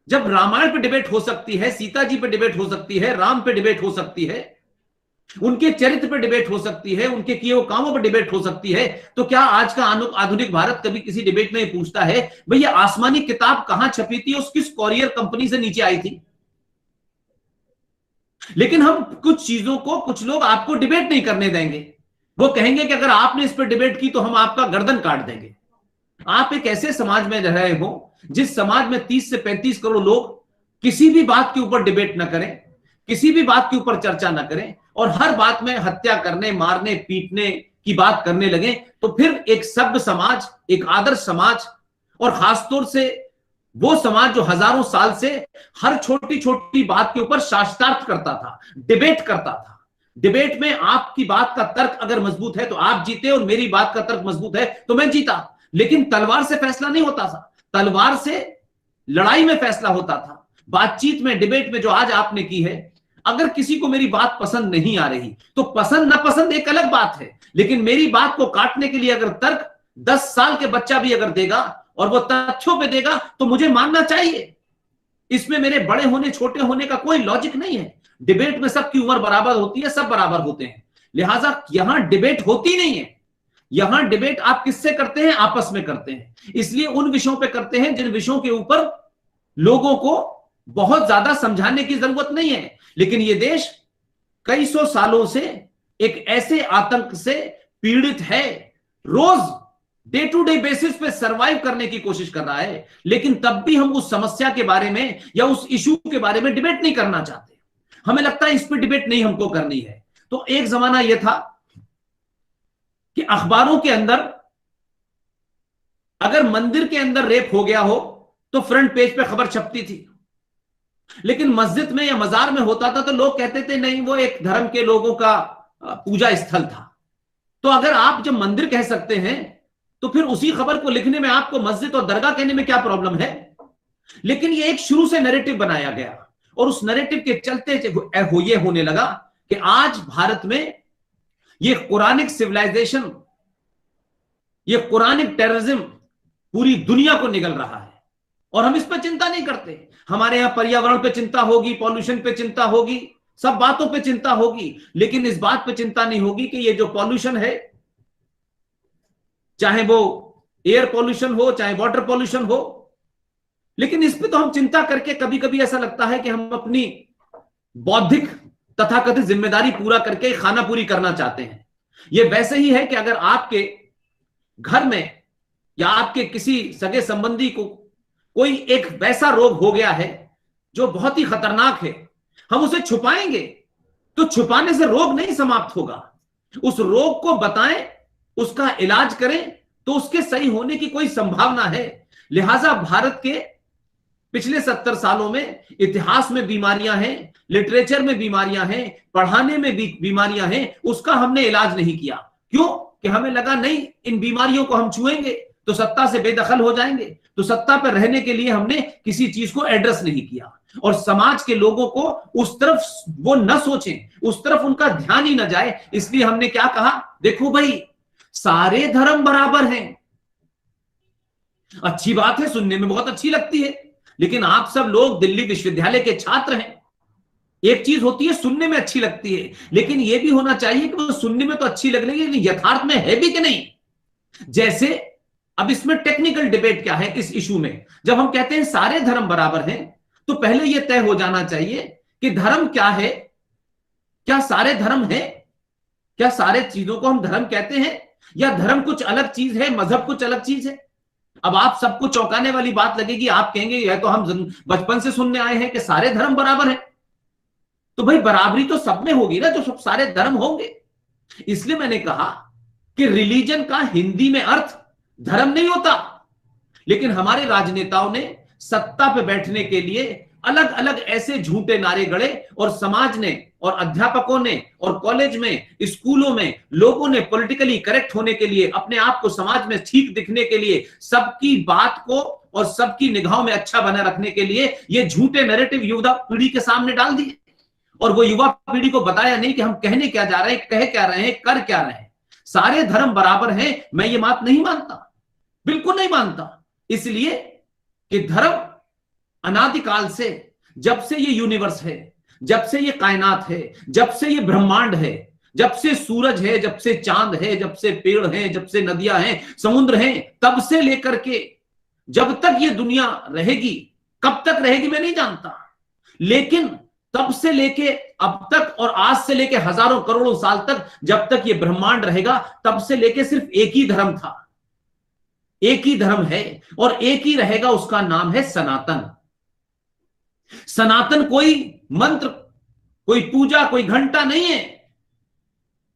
जब रामायण पे डिबेट हो सकती है, सीता जी पे डिबेट हो सकती है, राम पे डिबेट हो सकती है, उनके चरित्र पे डिबेट हो सकती है, उनके किए हुए कामों पर डिबेट हो सकती है, तो क्या आज का आधुनिक भारत कभी किसी डिबेट में पूछता है भैया आसमानी किताब कहां छपी थी, उस किस कॉरियर कंपनी से नीचे आई थी? लेकिन हम कुछ चीजों को कुछ लोग आपको डिबेट नहीं करने देंगे। वो कहेंगे कि अगर आपने इस पर डिबेट की तो हम आपका गर्दन काट देंगे। आप एक ऐसे समाज में रह रहे हो जिस समाज में 30 से 35 करोड़ लोग किसी भी बात के ऊपर डिबेट ना करें, किसी भी बात के ऊपर चर्चा ना करें, और हर बात में हत्या करने, मारने, पीटने की बात करने लगे, तो फिर एक सभ्य समाज, एक आदर्श समाज, और खासतौर से वो समाज जो हजारों साल से हर छोटी छोटी बात के ऊपर शास्त्रार्थ करता था, डिबेट करता था। डिबेट में आपकी बात का तर्क अगर मजबूत है तो आप जीते, और मेरी बात का तर्क मजबूत है तो मैं जीता। लेकिन तलवार से फैसला नहीं होता था, तलवार से लड़ाई में फैसला होता था। बातचीत में, डिबेट में जो आज आपने की है, अगर किसी को मेरी बात पसंद नहीं आ रही तो पसंद ना पसंद एक अलग बात है, लेकिन मेरी बात को काटने के लिए अगर तर्क 10 साल के बच्चा भी अगर देगा और वो तथ्यों पे देगा तो मुझे मानना चाहिए। इसमें मेरे बड़े होने छोटे होने का कोई लॉजिक नहीं है। डिबेट में सबकी उम्र बराबर होती है, सब बराबर होते हैं, लिहाजा यहां डिबेट होती नहीं है। यहां डिबेट आप किससे करते हैं? आपस में करते हैं। इसलिए उन विषयों पे करते हैं जिन विषयों के ऊपर लोगों को बहुत ज्यादा समझाने की जरूरत नहीं है। लेकिन यह देश कई सौ सालों से एक ऐसे आतंक से पीड़ित है, रोज डे टू डे बेसिस पे सरवाइव करने की कोशिश कर रहा है, लेकिन तब भी हम उस समस्या के बारे में या उस इशू के बारे में डिबेट नहीं करना चाहते। हमें लगता है इस पर डिबेट नहीं हमको करनी है। तो एक जमाना यह था कि अखबारों के अंदर अगर मंदिर के अंदर रेप हो गया हो तो फ्रंट पेज पे खबर छपती थी, लेकिन मस्जिद में या मजार में होता था तो लोग कहते थे नहीं, वो एक धर्म के लोगों का पूजा स्थल था। तो अगर आप जब मंदिर कह सकते हैं तो फिर उसी खबर को लिखने में आपको मस्जिद और दरगाह कहने में क्या प्रॉब्लम है? लेकिन ये एक शुरू से नैरेटिव बनाया गया, और उस नैरेटिव के चलते ये होने लगा कि आज भारत में ये कुरानिक सिविलाइजेशन, ये कुरानिक टेररिज्म पूरी दुनिया को निगल रहा है, और हम इस पर चिंता नहीं करते। हमारे यहां पर्यावरण पे चिंता होगी, पॉल्यूशन पे चिंता होगी, सब बातों पे चिंता होगी, लेकिन इस बात पे चिंता नहीं होगी कि ये जो पॉल्यूशन है, चाहे वो एयर पॉल्यूशन हो, चाहे वाटर पॉल्यूशन हो, लेकिन इस पे तो हम चिंता करके कभी कभी ऐसा लगता है कि हम अपनी बौद्धिक तथाकथित जिम्मेदारी पूरा करके खाना पूरी करना चाहते हैं। यह वैसे ही है कि अगर आपके घर में या आपके किसी सगे संबंधी को कोई एक वैसा रोग हो गया है जो बहुत ही खतरनाक है, हम उसे छुपाएंगे तो छुपाने से रोग नहीं समाप्त होगा। उस रोग को बताएं, उसका इलाज करें, तो उसके सही होने की कोई संभावना है। लिहाजा भारत के पिछले 70 सालों में इतिहास में बीमारियां हैं, लिटरेचर में बीमारियां हैं, पढ़ाने में भी बीमारियां हैं, उसका हमने इलाज नहीं किया। क्यों? कि हमें लगा नहीं, इन बीमारियों को हम छुएंगे तो सत्ता से बेदखल हो जाएंगे, तो सत्ता पर रहने के लिए हमने किसी चीज को एड्रेस नहीं किया, और समाज के लोगों को उस तरफ वो न सोचें, उस तरफ उनका ध्यान ही न जाए। इसलिए हमने क्या कहा, देखो भाई सारे धर्म बराबर हैं। अच्छी बात है, सुनने में बहुत अच्छी लगती है, लेकिन आप सब लोग दिल्ली विश्वविद्यालय के छात्र हैं। एक चीज होती है सुनने में अच्छी लगती है, लेकिन यह भी होना चाहिए कि वो सुनने में तो अच्छी लग रही है, लेकिन यथार्थ में है भी कि नहीं। जैसे अब इसमें टेक्निकल डिबेट क्या है इस इशू में, जब हम कहते हैं सारे धर्म बराबर हैं, तो पहले यह तय हो जाना चाहिए कि धर्म क्या है। क्या सारे धर्म है? क्या सारे चीजों को हम धर्म कहते हैं, या धर्म कुछ अलग चीज है, मजहब कुछ अलग चीज है? अब आप सबको चौंकाने वाली बात लगेगी, आप कहेंगे यह तो हम बचपन से सुनने आए हैं कि सारे धर्म बराबर हैं। तो भाई बराबरी तो सब में होगी ना, जो सब सारे धर्म होंगे। इसलिए मैंने कहा कि रिलीजन का हिंदी में अर्थ धर्म नहीं होता, लेकिन हमारे राजनेताओं ने सत्ता पे बैठने के लिए अलग अलग ऐसे झूठे नारे गढ़े, और समाज ने और अध्यापकों ने और कॉलेज में, स्कूलों में लोगों ने पॉलिटिकली करेक्ट होने के लिए, अपने आप को समाज में ठीक दिखने के लिए, सबकी बात को और सबकी निगाहों में अच्छा बना रखने के लिए ये झूठे नैरेटिव युवा पीढ़ी के सामने डाल दिए, और वो युवा पीढ़ी को बताया नहीं कि हम कहने क्या जा रहे हैं, कह क्या रहे हैं, कर क्या रहे हैं। सारे धर्म बराबर हैं, मैं ये बात नहीं मानता, बिल्कुल नहीं मानता। इसलिए कि धर्म अनादिकाल से, जब से ये यूनिवर्स है, जब से ये कायनात है, जब से ये ब्रह्मांड है, जब से सूरज है, जब से चांद है, जब से पेड़ हैं, जब से नदियां हैं, समुद्र हैं, तब से लेकर के जब तक ये दुनिया रहेगी, कब तक रहेगी मैं नहीं जानता, लेकिन तब से लेके अब तक और आज से लेके हजारों करोड़ों साल तक जब तक ये ब्रह्मांड रहेगा, तब से लेके सिर्फ एक ही धर्म था, एक ही धर्म है और एक ही रहेगा, उसका नाम है सनातन। सनातन कोई मंत्र, कोई पूजा, कोई घंटा नहीं है।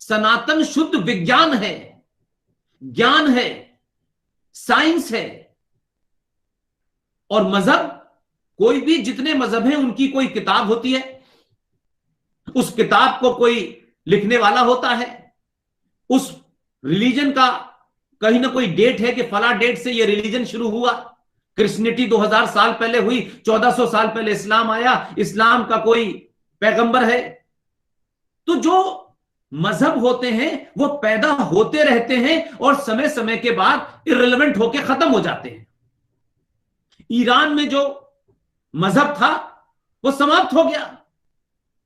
सनातन शुद्ध विज्ञान है, ज्ञान है, साइंस है। और मजहब, कोई भी जितने मजहब हैं उनकी कोई किताब होती है, उस किताब को कोई लिखने वाला होता है, उस रिलीजन का कहीं ना कोई डेट है कि फला डेट से ये रिलीजन शुरू हुआ। क्रिश्चियनिटी 2000 साल पहले हुई, 1400 साल पहले इस्लाम आया, इस्लाम का कोई पैगंबर है। तो जो मजहब होते हैं वो पैदा होते रहते हैं और समय समय के बाद इररिलेवेंट होकर खत्म हो जाते हैं। ईरान में जो मजहब था वो समाप्त हो गया,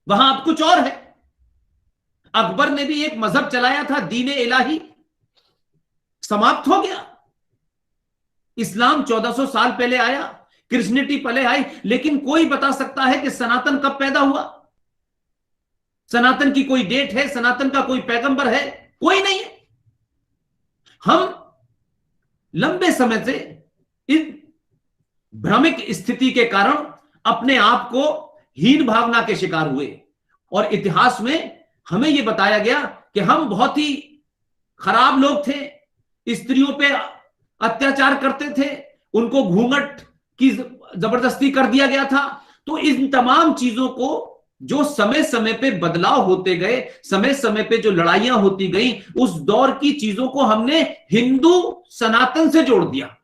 वहां अब कुछ और है। अकबर ने भी एक मजहब चलाया था, दीने इलाही, समाप्त हो गया। इस्लाम 1400 साल पहले आया, क्रिश्चियनिटी पहले आई, लेकिन कोई बता सकता है कि सनातन कब पैदा हुआ? सनातन की कोई डेट है? सनातन का कोई पैगंबर है? कोई नहीं है। हम लंबे समय से इस भ्रमिक स्थिति के कारण अपने आप को हीन भावना के शिकार हुए और इतिहास में हमें यह बताया गया कि हम बहुत ही खराब लोग थे, स्त्रियों पे अत्याचार करते थे, उनको घूंघट की जबरदस्ती कर दिया गया था। तो इन तमाम चीजों को जो समय समय पे बदलाव होते गए, समय समय पे जो लड़ाइयां होती गई, उस दौर की चीजों को हमने हिंदू सनातन से जोड़ दिया।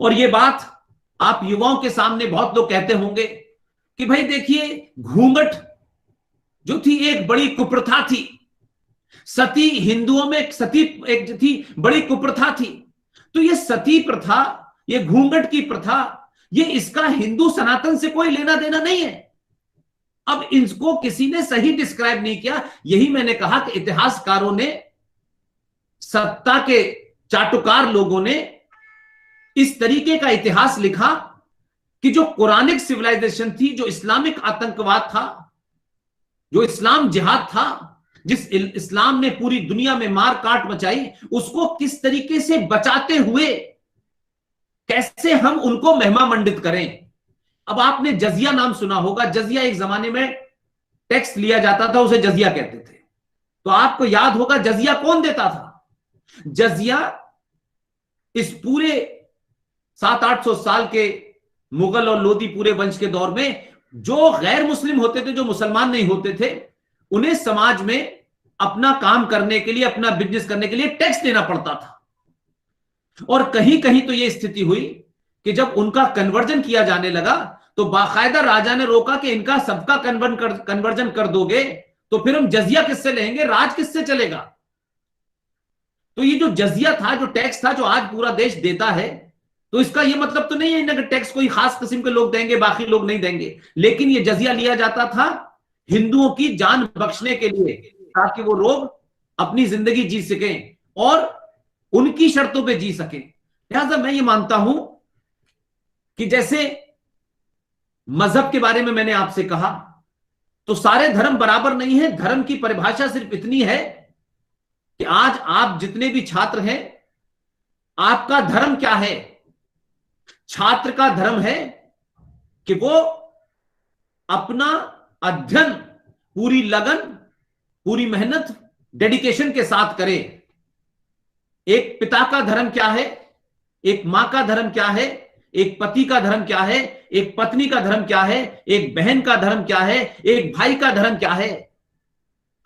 और ये बात आप युवाओं के सामने बहुत लोग कहते होंगे कि भाई देखिए, घूंघट जो थी एक बड़ी कुप्रथा थी, सती, हिंदुओं में सती एक थी बड़ी कुप्रथा थी। तो ये सती प्रथा, ये घूंघट की प्रथा, ये इसका हिंदू सनातन से कोई लेना देना नहीं है। अब इसको किसी ने सही डिस्क्राइब नहीं किया। यही मैंने कहा कि इतिहासकारों ने, सत्ता के चाटुकार लोगों ने इस तरीके का इतिहास लिखा कि जो कुरानिक सिविलाइजेशन थी, जो इस्लामिक आतंकवाद था, जो इस्लाम जिहाद था, जिस इस्लाम ने पूरी दुनिया में मार काट मचाई, उसको किस तरीके से बचाते हुए कैसे हम उनको महिमा मंडित करें। अब आपने जजिया नाम सुना होगा। जजिया एक जमाने में टैक्स लिया जाता था, उसे जजिया कहते थे। तो आपको याद होगा जजिया कौन देता था? जजिया इस पूरे 700-800 साल के मुगल और लोदी पूरे वंश के दौर में जो गैर मुस्लिम होते थे, जो मुसलमान नहीं होते थे, उन्हें समाज में अपना काम करने के लिए, अपना बिजनेस करने के लिए टैक्स देना पड़ता था। और कहीं कहीं तो यह स्थिति हुई कि जब उनका कन्वर्जन किया जाने लगा तो बाकायदा राजा ने रोका कि इनका सबका कन्वर्जन कर दोगे तो फिर हम जजिया किससे लेंगे, राज किससे चलेगा। तो ये जो जजिया था, जो टैक्स था, जो आज पूरा देश देता है, तो इसका यह मतलब तो नहीं है कि टैक्स कोई खास किस्म के लोग देंगे, बाकी लोग नहीं देंगे। लेकिन यह जजिया लिया जाता था हिंदुओं की जान बख्शने के लिए, ताकि वो लोग अपनी जिंदगी जी सकें और उनकी शर्तों पे जी सकें। लिहाजा मैं ये मानता हूं कि जैसे मजहब के बारे में मैंने आपसे कहा, तो सारे धर्म बराबर नहीं है। धर्म की परिभाषा सिर्फ इतनी है कि आज आप जितने भी छात्र हैं, आपका धर्म क्या है? छात्र का धर्म है कि वो अपना अध्ययन पूरी लगन, पूरी मेहनत, डेडिकेशन के साथ करे। एक पिता का धर्म क्या है, एक मां का धर्म क्या है, एक पति का धर्म क्या है, एक पत्नी का धर्म क्या है, एक बहन का धर्म क्या है, एक भाई का धर्म क्या है।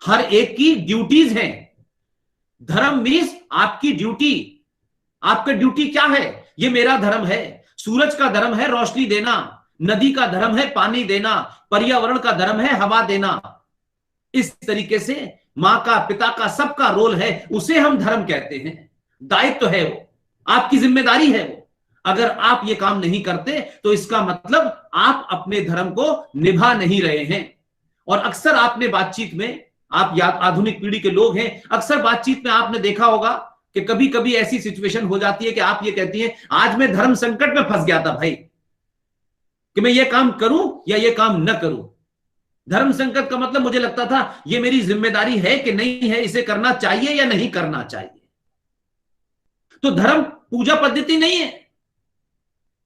हर एक की ड्यूटीज हैं। धर्म मीन्स आपकी ड्यूटी। आपका ड्यूटी क्या है? ये मेरा धर्म है। सूरज का धर्म है रोशनी देना, नदी का धर्म है पानी देना, पर्यावरण का धर्म है हवा देना। इस तरीके से मां का, पिता का, सबका रोल है, उसे हम धर्म कहते हैं। दायित्व है वो, आपकी जिम्मेदारी है वो। अगर आप ये काम नहीं करते तो इसका मतलब आप अपने धर्म को निभा नहीं रहे हैं। और अक्सर आपने बातचीत में, आप याद आधुनिक पीढ़ी के लोग हैं, अक्सर बातचीत में आपने देखा होगा कि कभी कभी ऐसी सिचुएशन हो जाती है कि आप ये कहती हैं आज मैं धर्म संकट में फंस गया था भाई, कि मैं ये काम करूं या ये काम न करूं। धर्म संकट का मतलब मुझे लगता था ये मेरी जिम्मेदारी है कि नहीं है, इसे करना चाहिए या नहीं करना चाहिए। तो धर्म पूजा पद्धति नहीं है,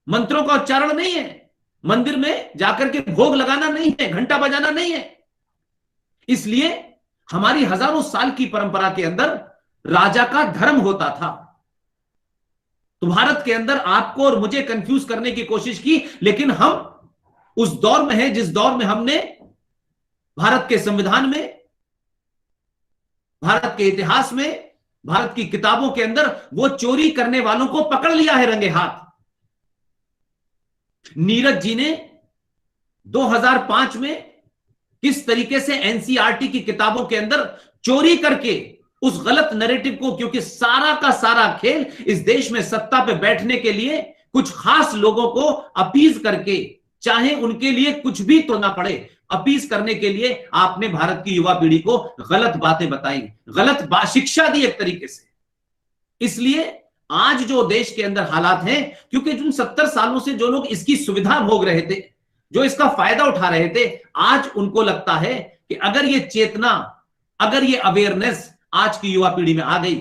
मंत्रों का उच्चारण नहीं है, मंदिर में जाकर के भोग लगाना नहीं है, घंटा बजाना नहीं है। इसलिए हमारी हजारों साल की परंपरा के अंदर राजा का धर्म होता था। तो भारत के अंदर आपको और मुझे कंफ्यूज करने की कोशिश की, लेकिन हम उस दौर में हैं जिस दौर में हमने भारत के संविधान में, भारत के इतिहास में, भारत की किताबों के अंदर वो चोरी करने वालों को पकड़ लिया है रंगे हाथ। नीरज जी ने 2005 में किस तरीके से एनसीईआरटी की किताबों के अंदर चोरी करके उस गलत नैरेटिव को, क्योंकि सारा का सारा खेल इस देश में सत्ता पे बैठने के लिए कुछ खास लोगों को अपीज करके, चाहे उनके लिए कुछ भी तो ना पड़े, अपीज करने के लिए आपने भारत की युवा पीढ़ी को गलत बातें बताई, गलत शिक्षा दी एक तरीके से। इसलिए आज जो देश के अंदर हालात हैं, क्योंकि जिन 70 सालों से जो लोग इसकी सुविधा भोग रहे थे, जो इसका फायदा उठा रहे थे, आज उनको लगता है कि अगर ये चेतना, अगर ये अवेयरनेस आज की युवा पीढ़ी में आ गई,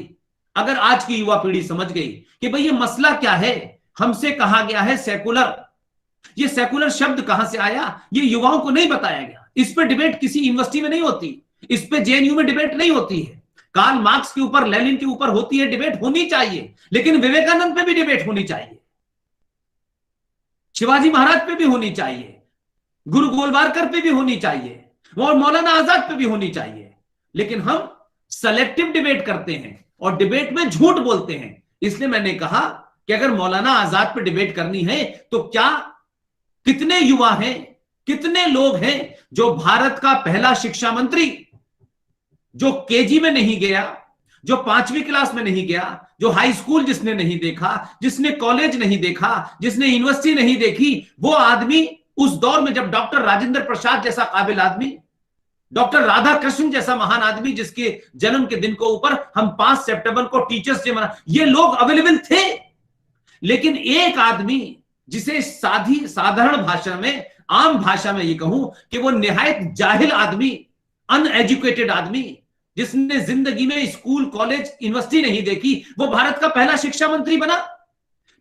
अगर आज की युवा पीढ़ी समझ गई कि भाई ये मसला क्या है, हमसे कहा गया है सेकुलर, ये सेकुलर शब्द कहां से आया, ये युवाओं को नहीं बताया गया। इस पे डिबेट किसी यूनिवर्सिटी में नहीं होती, इस पे जेएनयू में डिबेट नहीं होती है, कार्ल मार्क्स के ऊपर, लेनिन के ऊपर होती है डिबेट, होनी चाहिए, लेकिन विवेकानंद पे भी डिबेट होनी चाहिए, शिवाजी महाराज पे भी होनी चाहिए, गुरु गोलवारकर पे भी होनी चाहिए, और मौलाना आजाद पे भी होनी चाहिए। लेकिन हम सेलेक्टिव डिबेट करते हैं और डिबेट में झूठ बोलते हैं। इसलिए मैंने कहा कि अगर मौलाना आजाद पे डिबेट करनी है तो क्या कितने युवा हैं, कितने लोग हैं जो भारत का पहला शिक्षा मंत्री, जो केजी में नहीं गया, जो 5वीं क्लास में नहीं गया, जो हाई स्कूल जिसने नहीं देखा, जिसने कॉलेज नहीं देखा, जिसने यूनिवर्सिटी नहीं देखी, वो आदमी उस दौर में जब डॉक्टर राजेंद्र प्रसाद जैसा काबिल आदमी, डॉक्टर राधा कृष्ण जैसा महान आदमी जिसके जन्म के दिन को ऊपर हम 5 सितंबर को टीचर्स डे मना, ये लोग अवेलेबल थे। लेकिन एक आदमी जिसे साधारण भाषा में, आम भाषा में ये कहूं कि वो निहायत जाहिल आदमी, अनएजुकेटेड आदमी, जिसने जिंदगी में स्कूल, कॉलेज, यूनिवर्सिटी नहीं देखी, वो भारत का पहला शिक्षा मंत्री बना।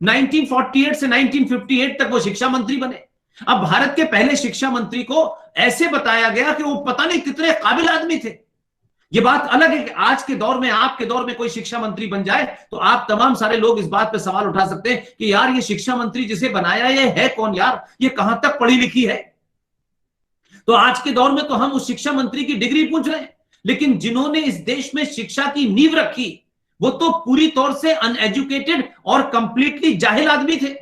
1948 से 1958 तक वो शिक्षा मंत्री बने। अब भारत के पहले शिक्षा मंत्री को ऐसे बताया गया कि वो पता नहीं कितने काबिल आदमी थे। ये बात अलग है कि आज के दौर में, आपके दौर में कोई शिक्षा मंत्री बन जाए तो आप तमाम सारे लोग इस बात पे सवाल उठा सकते हैं कि यार ये शिक्षा मंत्री जिसे बनाया ये है कौन यार, ये कहां तक पढ़ी लिखी है। तो आज के दौर में तो हम उस शिक्षा मंत्री की डिग्री पूछ रहे हैं, लेकिन जिन्होंने इस देश में शिक्षा की नींव रखी वो तो पूरी तौर से अनएजुकेटेड और कंप्लीटली जाहिल आदमी थे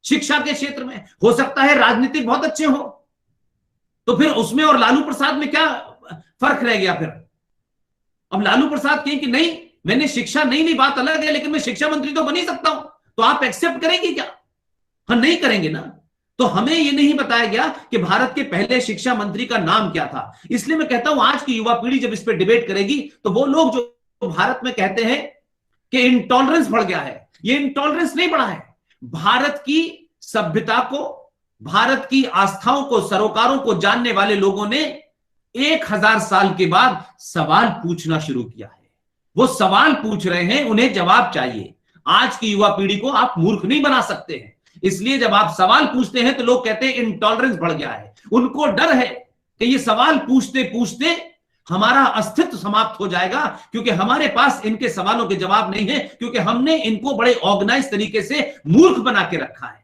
शिक्षा के क्षेत्र में। हो सकता है राजनीतिक बहुत अच्छे हो, तो फिर उसमें और लालू प्रसाद में क्या फर्क रह गया? फिर अब लालू प्रसाद कहें कि नहीं मैंने शिक्षा नहीं ली, बात अलग है, लेकिन मैं शिक्षा मंत्री तो बन ही सकता हूं, तो आप एक्सेप्ट करेंगे क्या? हाँ, नहीं करेंगे ना। तो हमें यह नहीं बताया गया कि भारत के पहले शिक्षा मंत्री का नाम क्या था। इसलिए मैं कहता हूं आज की युवा पीढ़ी जब इस पर डिबेट करेगी तो वो लोग जो भारत में कहते हैं कि इंटॉलरेंस बढ़ गया है, ये इंटॉलरेंस नहीं बढ़ा है। भारत की सभ्यता को, भारत की आस्थाओं को, सरोकारों को जानने वाले लोगों ने 1000 साल के बाद सवाल पूछना शुरू किया है। वो सवाल पूछ रहे हैं, उन्हें जवाब चाहिए। आज की युवा पीढ़ी को आप मूर्ख नहीं बना सकते हैं। इसलिए जब आप सवाल पूछते हैं तो लोग कहते हैं इंटॉलरेंस बढ़ गया है। उनको डर है कि ये सवाल पूछते पूछते हमारा अस्तित्व समाप्त हो जाएगा, क्योंकि हमारे पास इनके सवालों के जवाब नहीं है, क्योंकि हमने इनको बड़े ऑर्गेनाइज तरीके से मूर्ख बना के रखा है।